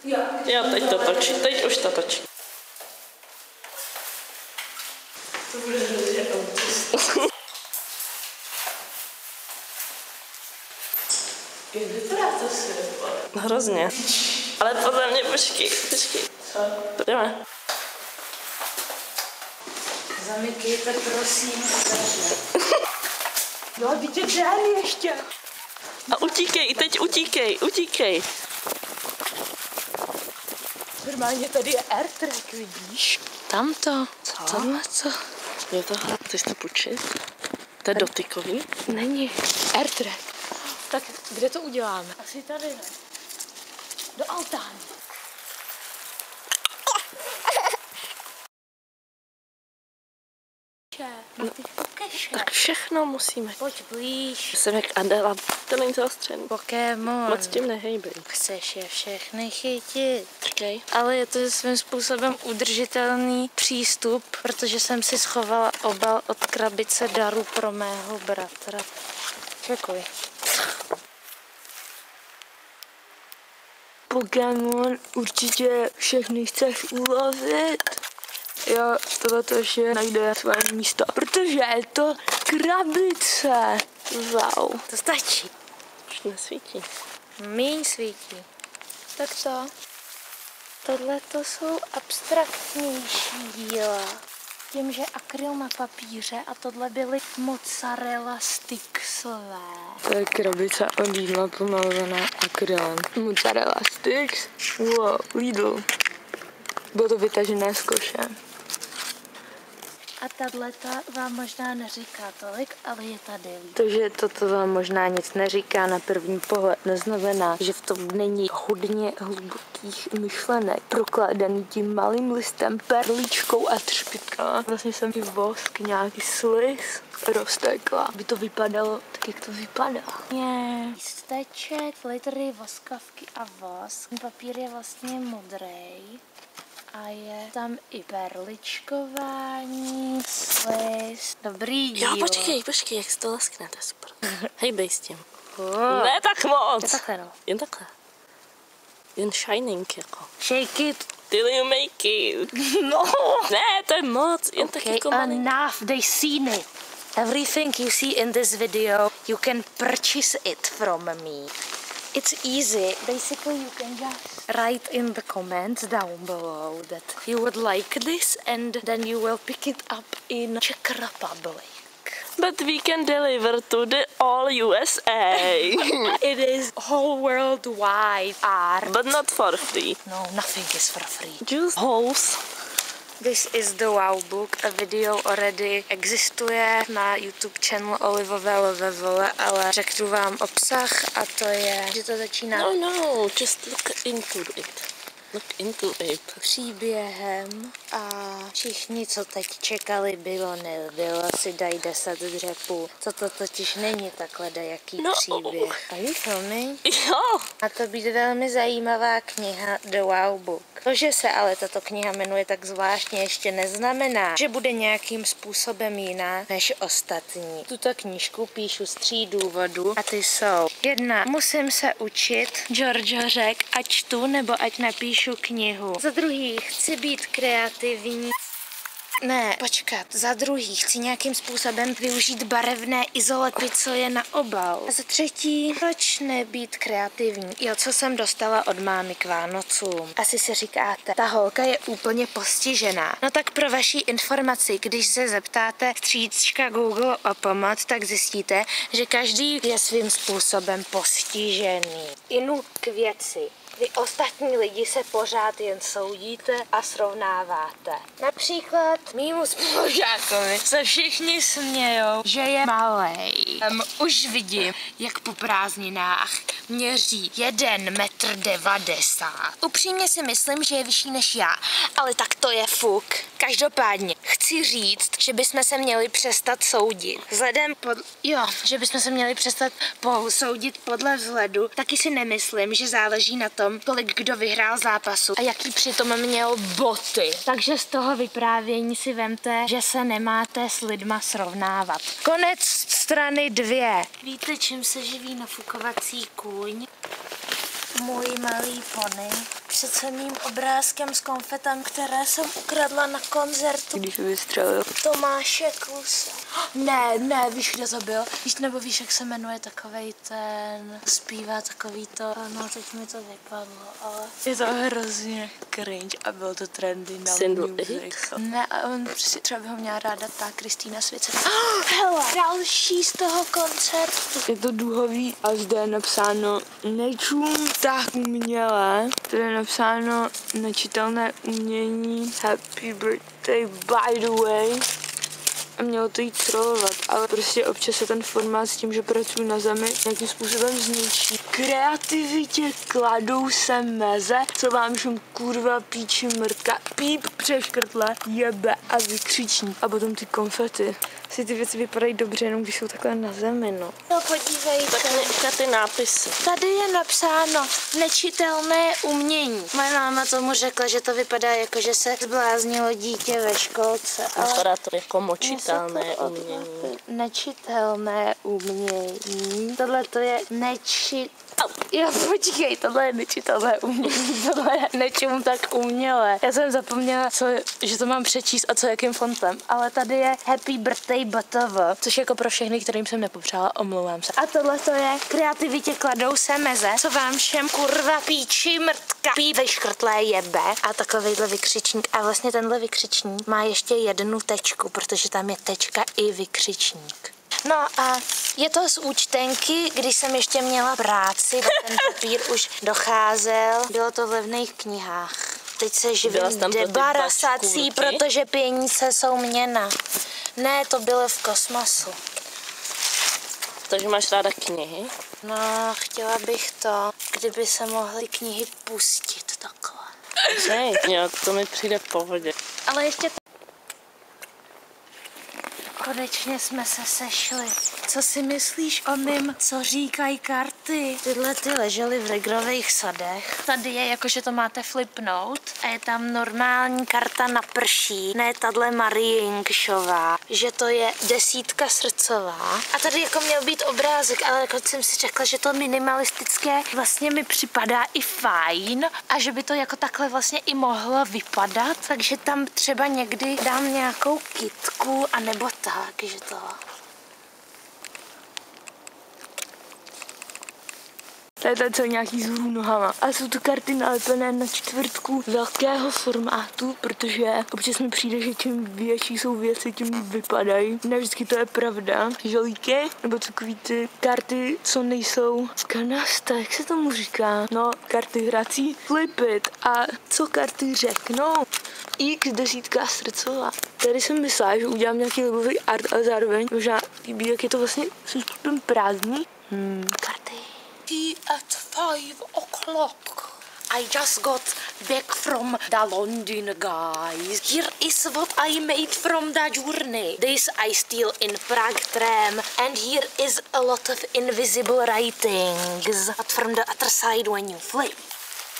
Jo, teď to točí, teď už to točí. To bude hrozně autista. Jak vypadá to světlo? Hrozně. Ale podle mě, počkej. Co? Jdeme. Zamykejte, prosím, dveře. No, vidíte dveře ještě. A utíkej, teď utíkej. Normálně tady je airtrack, vidíš? Tamto. Co? Tohle co? Jo, tohle, chceš to půjčit? To je dotykový? Není. Airtrack. Tak kde to uděláme? Asi tady ne. Do altánu. No, tak všechno musíme. Pojď blíž. Jsem jak Adela, to není zaostřený. Pokémon. Moc tím nehejbej. Chceš je všechny chytit. Okay. Ale je to svým způsobem udržitelný přístup, protože jsem si schovala obal od krabice daru pro mého bratra. Čekuj. Pokémon určitě všechny chceš ulovit. Jo, tohle je najde své místo, protože je to krabice. Wow. To stačí. Už nesvítí. Míň svítí. Tak co? Tohle to jsou abstraktnější díla. Tím, že akryl na papíře a tohle byly mozzarella sticksové. To je krabice od jídla pomalovaná akrylem. Mozzarella sticks? Wow, Lidl. Bylo to vytažené z koše. A tato vám možná neříká tolik, ale je tady. To, že toto vám možná nic neříká na první pohled, neznamená, že v tom není hodně hlubokých myšlenek, prokládaný tím malým listem, perličkou a třpitkama. Vlastně jsem i vosk, nějaký sliz roztekla, aby to vypadalo tak, jak to vypadá. Lísteček, filtry, voskavky a vosk. Papír je vlastně modrý. A je tam i perličkování, sliz. Dobrý díl. Jo, počkej, jak se to leskne, to je super. Hejbej s tím. Ne tak moc. Je takhle, no. Jen takhle. Jen shining jako. Shake it. Till you make it. No. Ne, to je moc. Jen tak jako malý. Enough, they seen it. Everything you see in this video, you can purchase it from me. It's easy. Basically, you can just write in the comments down below that you would like this, and then you will pick it up in Czech Republic. But we can deliver to the all USA. It is whole worldwide art. But not for free. No, nothing is for free. Just holes. This is the Wow Book. A video already existuje na YouTube channel Olivové Levevole, ale řeknu vám obsah a to je, že to začíná No, just look into it. Look into it. Příběhem a všichni, co teď čekali, bylo, si dají 10 dřepů. Co to totiž není takhle dajaký příběh. A you filming? Jo. A to být velmi zajímavá kniha The Wow Book. To, že se ale tato kniha jmenuje tak zvláštně, ještě neznamená, že bude nějakým způsobem jiná než ostatní. Tuto knížku píšu z 3 důvodů a ty jsou: 1. Musím se učit. Giorgio řekl, ať čtu nebo ať napíšu knihu. Za 2. Chci být kreativní. Ne, počkat. Za 2. chci nějakým způsobem využít barevné izolepy, co je na obal. A za 3. proč nebýt kreativní? Jo, co jsem dostala od mámy k Vánocům. Asi si říkáte, ta holka je úplně postižená. No tak pro vaši informaci, když se zeptáte stříčka Google o pomoc, tak zjistíte, že každý je svým způsobem postižený. Inu k věci. Vy ostatní lidi se pořád jen soudíte a srovnáváte. Například mýmu spolužákovi se všichni smějou, že je malej. Už vidím, jak po prázdninách měří 1,90 m. Upřímně si myslím, že je vyšší než já, ale tak to je fuk. Každopádně chci říct, že bychom se měli přestat soudit. Že bychom se měli přestat soudit podle vzhledu. Taky si nemyslím, že záleží na tom, kolik kdo vyhrál zápasu a jaký přitom měl boty. Takže z toho vyprávění si vemte, že se nemáte s lidma srovnávat. Konec strany 2. Víte, čím se živí nafukovací kůň? Můj malý pony. přece mým obrázkem s konfetem, které jsem ukradla na koncertu. Když vystřelil. Tomáše Kluse. Ne, víš, kdo to byl? Víš, jak se jmenuje takovej ten, zpívá takový to, no teď mi to vypadlo, ale je to hrozně cringe a byl to trendy na music. Ne, a on třeba by ho měla ráda ta Kristýna Svice. Hele, další z toho koncertu. Je to duhový a zde je napsáno nečum tak uměle. To je napsáno nečitelné umění. Happy birthday by the way. A mělo to jít trollovat, ale prostě občas se ten formát s tím, že pracuji na zemi, nějakým způsobem zničí. Kreativitě kladou se meze, co vám všem kurva píči mrtka, píp přeškrtle, jebe a vykřiční. A potom ty konfety. Si ty věci vypadají dobře, jenom když jsou takhle na zemi, no. No podívejte. Tak nechá ty nápisy. Tady je napsáno nečitelné umění. Moje máma tomu řekla, že to vypadá jako, že se zbláznilo dítě ve školce. Ale Vypadá to jako močitelné umění. nečitelné umění. Tohle to je Jo, počkej, tohle je nečitelné umění, tohle je nečum tak umělé. Já jsem zapomněla, že to mám přečíst a co jakým fontem, ale tady je Happy Birthday BTV, což jako pro všechny, kterým jsem nepopřála, omlouvám se. A tohle to je kreativitě kladou se meze, co vám všem kurva píči mrtka ve škrtlé jebe a takovejhle vykřičník. A vlastně tenhle vykřičník má ještě jednu tečku, protože tam je tečka i vykřičník. No a je to z účtenky, když jsem ještě měla práci, ten papír už docházel, bylo to v levných knihách. Teď se živím debarasací, protože peníze jsou měna. Ne, to bylo v kosmosu. Takže máš ráda knihy? No, chtěla bych to, kdyby se mohly knihy pustit takhle. Nějak to mi přijde v pohodě. Ale ještě konečně jsme se sešli. Co si myslíš o mým, co říkají karty? Tyhle ty ležely v regrových sadech. Tady je jako, že to máte flipnout a je tam normální karta na prší. Ne tahle Marie Jinkšová, že to je 10 srdcová. A tady jako měl být obrázek, ale jako jsem si řekla, že to minimalistické vlastně mi připadá i fajn a že by to jako takhle vlastně i mohlo vypadat. Takže tam třeba někdy dám nějakou kytku a nebo tak, že to... To je co nějaký z hůru nohama. A jsou to karty nalepené na čtvrtku velkého formátu, protože občas mi přijde, že čím větší jsou věci, tím vypadají. Ne vždycky to je pravda. Žolíky, nebo takový ty karty, co nejsou z kanasta, jak se tomu říká? No, karty hrací, flipit. A co karty řeknou? X 10 srdcová. Tady jsem myslela, že udělám nějaký libový art, ale zároveň možná líbí, jak je to vlastně svým způsobem prázdný. Karty. At 5 o'clock. I just got back from the London, guys. Here is what I made from the journey. This I steal in Prague tram. And here is a lot of invisible writings. But from the other side when you flip,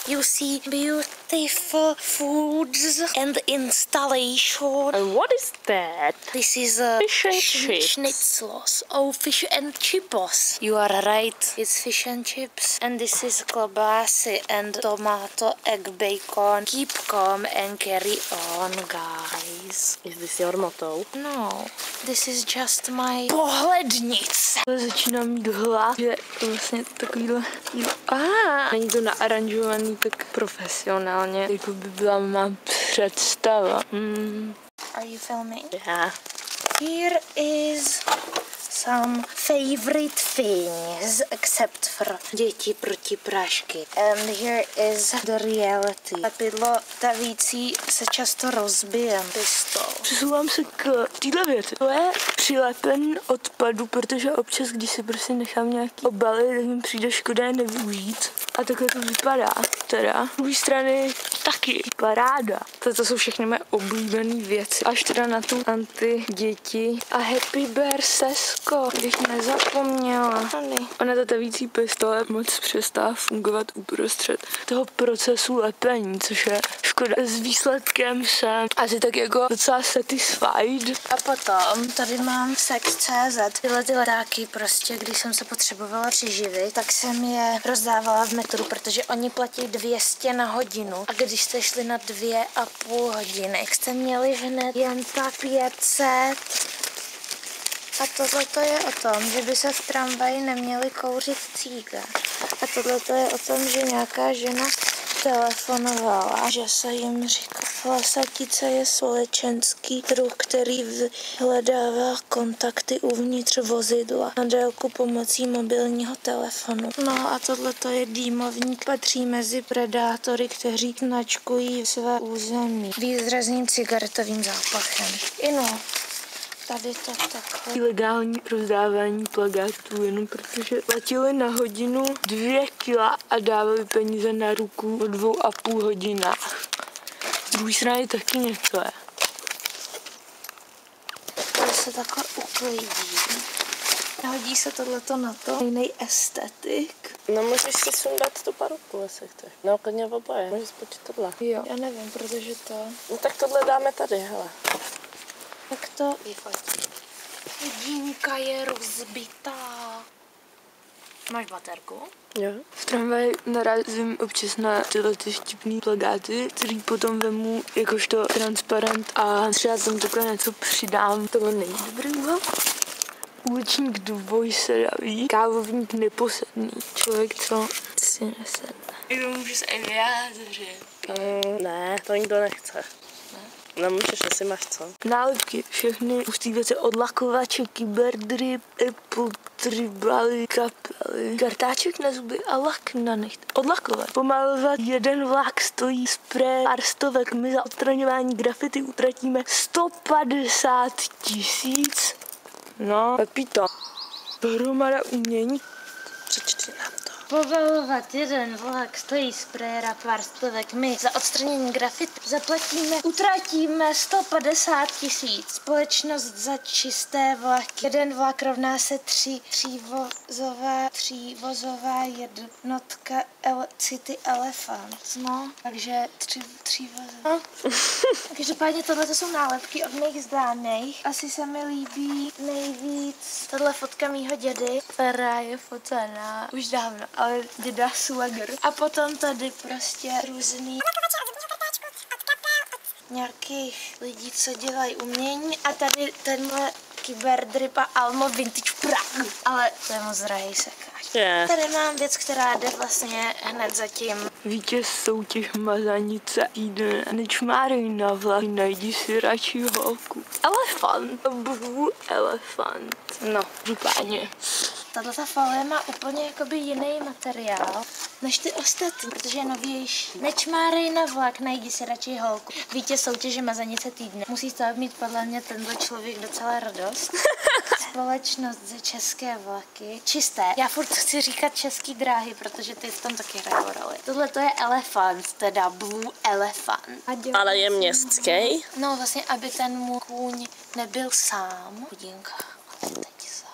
you see beautiful foods and installation. And what is that? This is a Fish and chips. schnitzels. Oh, fish and chips. You are right. It's fish and chips. And this is klobásy and tomato, egg, bacon. Keep calm and carry on, guys. Is this your motto? No, this is just my pohlednice. Začínám mít hlad, že vlastně takovýhle jídlo. Není to naaranžovaný tak profesionálně, jako by byla má představa. Are you filming? Yeah. Here is some favorite things, except for děti proti prášky. And here is the reality. Lepidlo tavící se často rozbije pistol. Přesouvám se k téhle věci. To je přilepen odpadu, protože občas, když si prostě nechám nějaký obaly, tak mi přijde škoda je nevyužít. A takhle to vypadá. Teda z druhé strany taky paráda. Toto jsou všechny mé oblíbené věci. Až teda na tu anti-děti a Happy Bear Sesko, bych nezapomněla. Ona ta tavící pistole moc přestává fungovat uprostřed toho procesu lepení, což je škoda. S výsledkem jsem asi tak jako docela satisfied. A potom tady mám mám Sex.cz. Tyhle ty letáky prostě, když jsem se potřebovala přiživit, tak jsem je rozdávala v metru, protože oni platí 200 na hodinu. A když jste šli na 2,5 hodiny, jak jste měli hned jen tak 500. A tohle je o tom, že by se v tramvaji neměli kouřit cíga. A tohle je o tom, že nějaká žena telefonovala, že se jim říká, hlásatice je společenský druh, který vyhledává kontakty uvnitř vozidla na délku pomocí mobilního telefonu. No a tohle je dýmovník, patří mezi predátory, kteří značkují své území výrazným cigaretovým zápachem. Ino. Tady to takhle. Ilegální rozdávání plakátů, jenom protože platili na hodinu 2 kila a dávali peníze na ruku o 2,5 hodinách. Z druhé strany taky něco je. To se takhle uklidí. Hodí se tohleto na to. Jiný estetik. No můžeš si sundat tu paruku, jestli chceš. No klidně oboje, můžeš spočít tohle. Jo, já nevím, protože to... No tak tohle dáme tady, hele. Tak to... Dínka je rozbitá. Máš baterku? Jo. V tramvaji narazím občas na tyhle ty vtipný plakáty, který potom vemu jakožto transparent a třeba tam takhle něco přidám. Tohle není dobrý úhel. Uličník dvojsedavý, kávovník neposedný. Člověk, co si nesedne. Jak to můžu se i vyjádřit? Ne, to nikdo nechce. Nemůžeš, asi máš co? Nálepky, všechny pustý věci, odlakovače, kyberdrip, Apple, tribaly, kapely, kartáček na zuby a lak na necht. Odlakovat. Pomalovat jeden vlak stojí spray, pár stovek. My za odstraňování grafity utratíme 150 000. No, Pepito. Hromada umění. Přečti nám to. Povalovat jeden vlak stojí sprayera pár stovek. My za odstranění grafity utratíme 150 000. Společnost za čisté vlaky. Jeden vlak rovná se třívozová jednotka City Elephant. No, takže třívozová. Každopádně tohle jsou nálepky od mých známých. Asi se mi líbí nejvíc tahle fotka mýho dědy, která je focená už dávno, ale děda Swagger. A potom tady prostě různý nějakých lidí, co dělají umění. A tady tenhle Kyberdrip a Almo Vintage Prague. Ale to je moc drahý sekáč. Yeah. Tady mám věc, která jde vlastně hned za tím. Vítěz soutěž mazanice týdne. Nečmárej na vlak, najdi si radši holku. Elefant. Blue elefant. No, Župáně. tato folie má úplně jakoby jiný materiál než ty ostatní, protože je novější. Nečmárej na vlak, najdi si radši holku. Vítěz soutěže mazanice týdne. Musí z toho mít podle mě tenhle člověk docela radost. Společnost ze české vlaky. Čisté. Já furt chci říkat český dráhy, protože ty v tom taky hrajou roli. Tohle to je elefant, teda Blue Elephant. Ale je městský? No vlastně, aby ten můj kůň nebyl sám. Chudinka. A teď sám.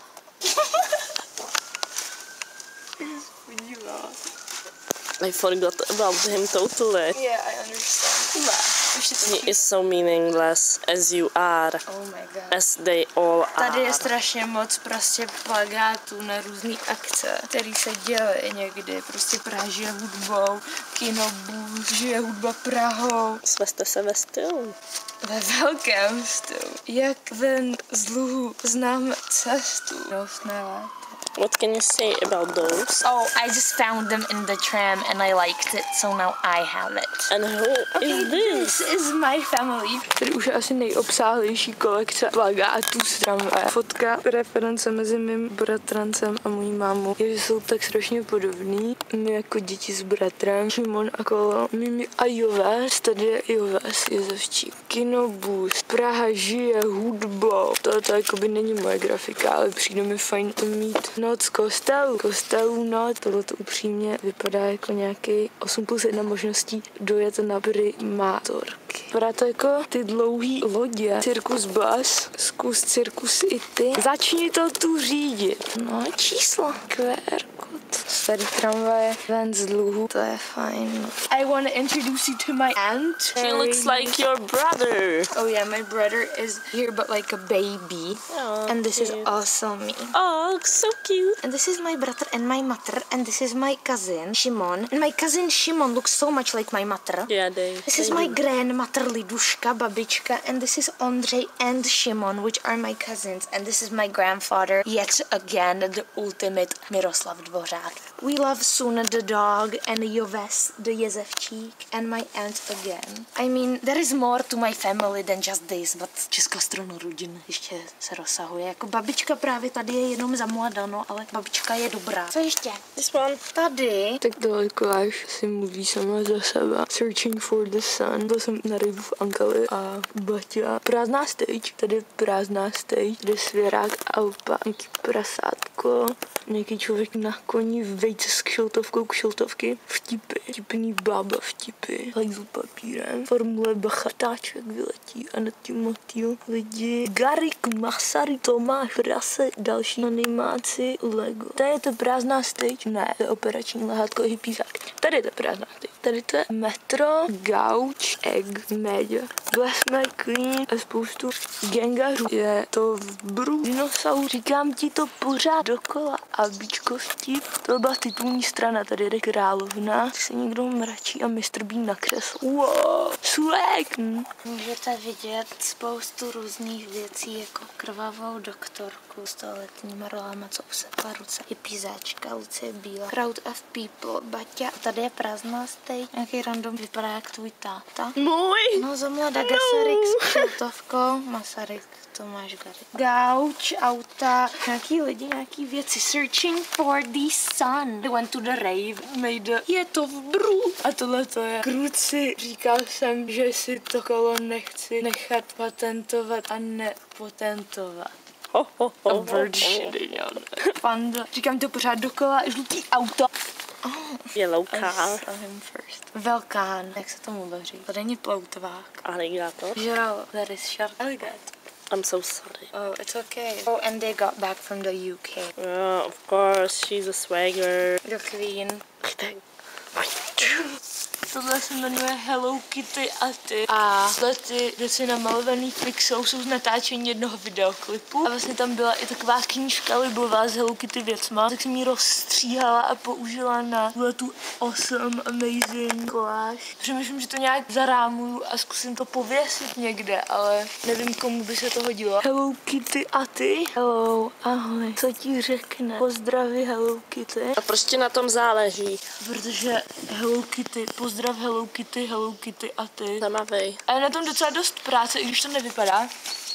I forgot about him totally. Yeah, I understand. He is so meaningless as you are, Oh my god. as they all are. Tady je strašně moc prostě plakátů na různé akce, které se děly někdy. Prostě Praha žije hudbou, Kinobus žije hudba Prahou. Sveste se ve stylu. Ve velkém stylu. Jak ven z dluhu známe cestu. Nosné léto. What can you say about those? Oh, I just found them in the tram and I liked it, so now I have it. And who is this? This is my family. Tady už je asi nejobsáhlejší kolekce plakátů z tramvaje. Fotka, reference mezi mým bratrancem a mojí mámou je, že jsou tak strašně podobný. My jako děti s bratrem, Šimon a Kolo, Mimi a Joves, tady je Joves Jezevčík. Kinobus, Praha žije hudbou. To jakoby není moje grafika, ale přijde mi fajn to mít. Noc kostelů noc. Tohle to upřímně vypadá jako nějaký 8+1 možností dojet na primátorky. Vypadá to jako ty dlouhý lodě. Cirkus bus, zkus cirkus i ty. Začni to tu řídit. No, číslo. QR kód. starý tramvaje, ven z dluhu, to je fajn. I want to introduce you to my aunt. She looks like your brother. Oh yeah, my brother is here but like a baby. Oh, And this is cute. also me. Oh, so cute. And this is my brother and my mother, and this is my cousin Shimon. And my cousin Shimon looks so much like my mother. Yeah, This is my grandmother Liduška, babička, and this is Ondřej and Shimon, which are my cousins. And this is my grandfather, yet again the ultimate Miroslav Dvořák. We love Suna the dog and Joves the jezevčík and my aunt again. I mean, there is more to my family than just this, but česká strana rodiny ještě se rozsahuje. Jako babička právě tady je jenom za mladá, no, ale babička je dobrá. Co ještě? This one. Tady. Tak daleko až si mluví sama za sebe. Searching for the sun. Byl jsem na rejvu v Ankali a Baťa. Prázdná stage. Tady prázdná stage. Tady svěrák Alpa. Nějaký prasátko. Nějaký člověk na koni, vejce s kšiltovkou, kšiltovky, vtipy, vtipný bába, vtipy, hajzl papírem, formule bachatáček vyletí a nad tím motýl lidi, Garik, Masaryk, Tomáš, Rase, další animáci, Lego. Tady je to prázdná stage, ne, to je operační lehátko, hypízák. Tady je to prázdná stage, tady to je metro, gauč, egg, média. Jsme klín a spoustu gengařů. Je to v Bru. Dinosaur, říkám ti to pořád dokola. A Bíčko vtip. To byla titulní strana, tady jde královna. Se někdo mračí a Mr. Bean na křeslu. Wow, swag! Můžete vidět spoustu různých věcí, jako krvavou doktorku s toaletníma rolama, co usekla ruce, i pízáčka, Lucie Bílá, crowd of people, Baťa. Tady je prázdná stage, nějaký random vypadá jak tvůj táta. Můj! No za mladá Gasaryk s kšiltovkou, Masaryk, Tomáš Garik. Gauč, auta, nějaký lidi, nějaký věci. Searching for the sun. They went to the rave. Mejde, je to v Bru. A tohle to je kruci. Říkal jsem, že si to kolo nechci nechat patentovat a nepotentovat. Ho, ho, ho, A ho, bird ho. shitting on it. Panda. Říkám to pořád dokola, žlutý auto. Yellow I car. saw him first. Velkán, jak se tomu vaří? To není ploutvák. Alligator. Žral, that is shark. Alligator. I'm so sorry. Oh, it's okay. Oh, and they got back from the UK. Yeah, of course, she's a swagger. The Queen. Tohle se jmenuje Hello Kitty a ty. A ty věci namalovaný pixel jsou z natáčení jednoho videoklipu. A vlastně tam byla i taková knížka libová s Hello Kitty věcma. Tak jsem ji rozstříhala a použila na tu awesome, amazing collage. Přemýšlím, že to nějak zarámuju a zkusím to pověsit někde, ale nevím, komu by se to hodilo. Hello Kitty a ty. Hello, ahoj. Co ti řekne? Pozdraví Hello Kitty. A prostě na tom záleží. Protože Hello Kitty, pozdrav Hello Kitty a ty. Zamavej. A je na tom docela dost práce, i když to nevypadá.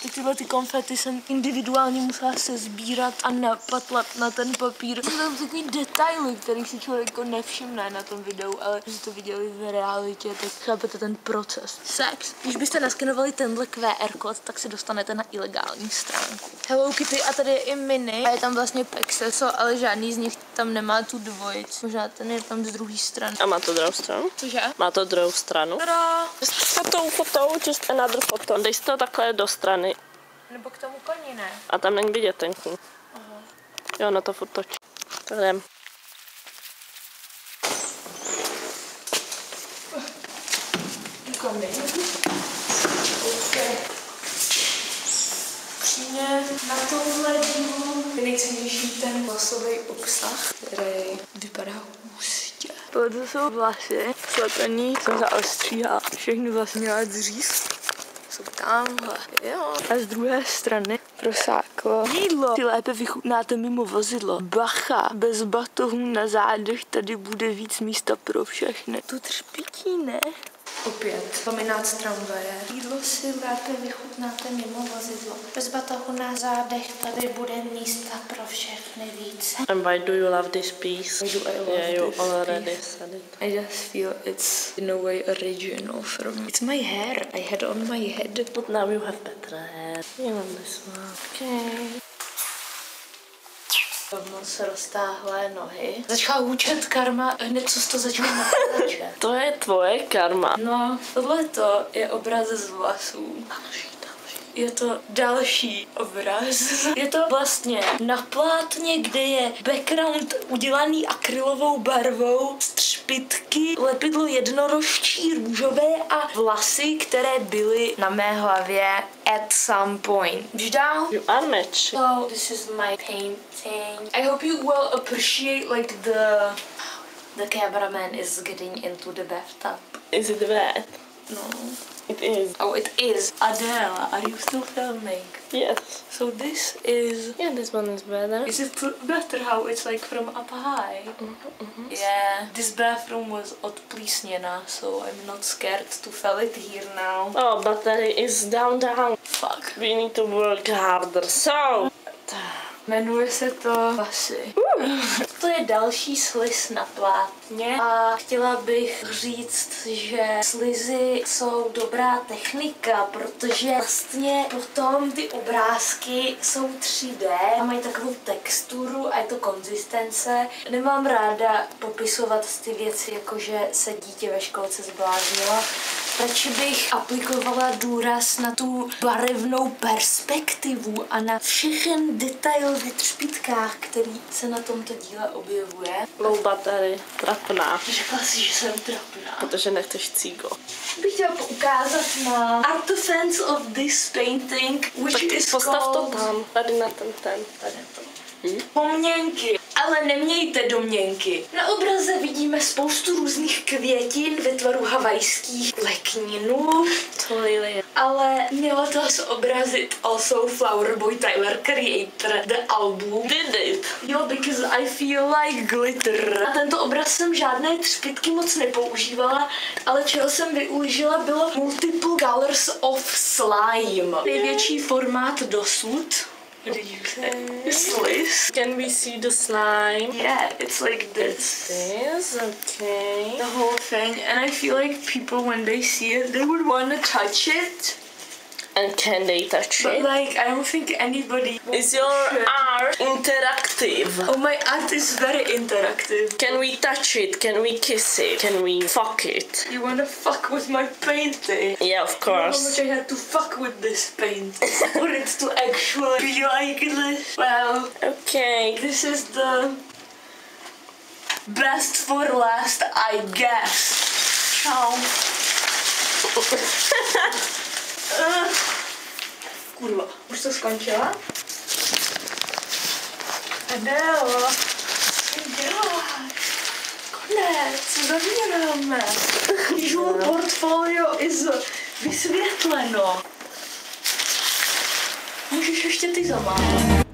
Tak tyhle ty konfety jsem individuálně musela sezbírat a napatlat na ten papír. Jsou tam takový detaily, který si člověk jako nevšimne na tom videu, ale když to viděli v realitě, tak chápete ten proces. Sex. Když byste naskenovali tenhle QR kód, tak se dostanete na ilegální stránku. Hello Kitty a tady je i Mini. A je tam vlastně Pexeso, ale žádný z nich tam nemá tu dvojic. Možná ten je tam z druhé strany. A má to druhou stranu? Cože? Má to druhou stranu. Tada! Fotou, just another photo. Dej si to takhle do strany. Nebo k tomu koni, ne? A tam není vidět ten kůň. Jo, na to furt točí. Tak jdem. Kony. Přímě na tomhle dílu je nejcennější ten vlasový obsah, který vypadá hustě. Tohle jsou vlasy slepený, jsem zaostříhala. Všechny vlasy měla dřív. Jsou tamhle, jo. A z druhé strany prosáklo jídlo. Si lépe vychutnáte mimo vozidlo. Bacha, bez batohů na zádech, tady bude víc místa pro všechny. Tu třpití, ne? Opět, laminát tramvaje. Jídlo si lépe vychutnáte mimo vozidlo. Bez batohu na zádech tady bude místa pro všechny více. And why do you love this piece? Why do I love Yeah, you this already piece? said it. I just feel it's in a way original for me. It's my hair. I had on my head. But now you have better hair. You want this one. Okay. Moc roztáhlé nohy. Začala hůčet karma, hned co to začalo natáčet. To je tvoje karma. No, tohleto je obraz z vlasů. je to další obraz. Je to vlastně na plátně, kde je background udělaný akrylovou barvou, střpitky, lepidlo jednorožčí růžové a vlasy, které byly na mé hlavě at some point. Jdeš dál? You are match. So this is my painting. I hope you will appreciate like the cameraman is getting into the bathtub. Is it wet? No. It is. Oh, it is. Adela, are you still filming? Yes. So this is... Yeah, this one is better. Is it better how it's like from up high? Yeah. This bathroom was odplísněna, so I'm not scared to fill it here now. Oh, but that is down. Fuck. We need to work harder. So. Jmenuje se to Vlasy. To je další sliz na plátně a chtěla bych říct, že slizy jsou dobrá technika, protože vlastně potom ty obrázky jsou 3D a mají takovou texturu a je to konzistence. Nemám ráda popisovat ty věci, jakože se dítě ve školce zbláznilo. Radši bych aplikovala důraz na tu barevnou perspektivu a na všechen detail ve třpitkách, který se na tomto díle objevuje. Low battery. Trapná. Řekla si, že jsem trapná. Protože nechceš cígo. Bych chtěla poukázat na artifacts of this painting, which is Postav to called... tam. Tady na ten. Tady to. Pomněnky, ale nemějte domněnky. Na obraze vidíme spoustu různých květin ve tvaru havajských lekninů. Totally. Ale mělo to zobrazit also Flower Boy Tyler Creator, the album. Did it? Jo, because I feel like glitter. Na tento obraz jsem žádné třpitky moc nepoužívala, ale čeho jsem využila bylo multiple colors of slime. Největší formát dosud. Slice. Can we see the slime? Yeah, it's like this. This, okay. The whole thing, and I feel like people when they see it, they would want to touch it. And can they touch But it? like, I don't think anybody. Is your art interactive? Oh, my art is very interactive. Can we touch it? Can we kiss it? Can we fuck it? You wanna fuck with my painting? Yeah, of How course. much I had to fuck with this paint for it to actually be like this. Well, Okay. this is the best for last, I guess. Ciao. Kurva, už to skončila? Adélo, co děláš? Konec, zavíráme. Visual portfolio is vysvětleno. Můžeš ještě ty zamávat.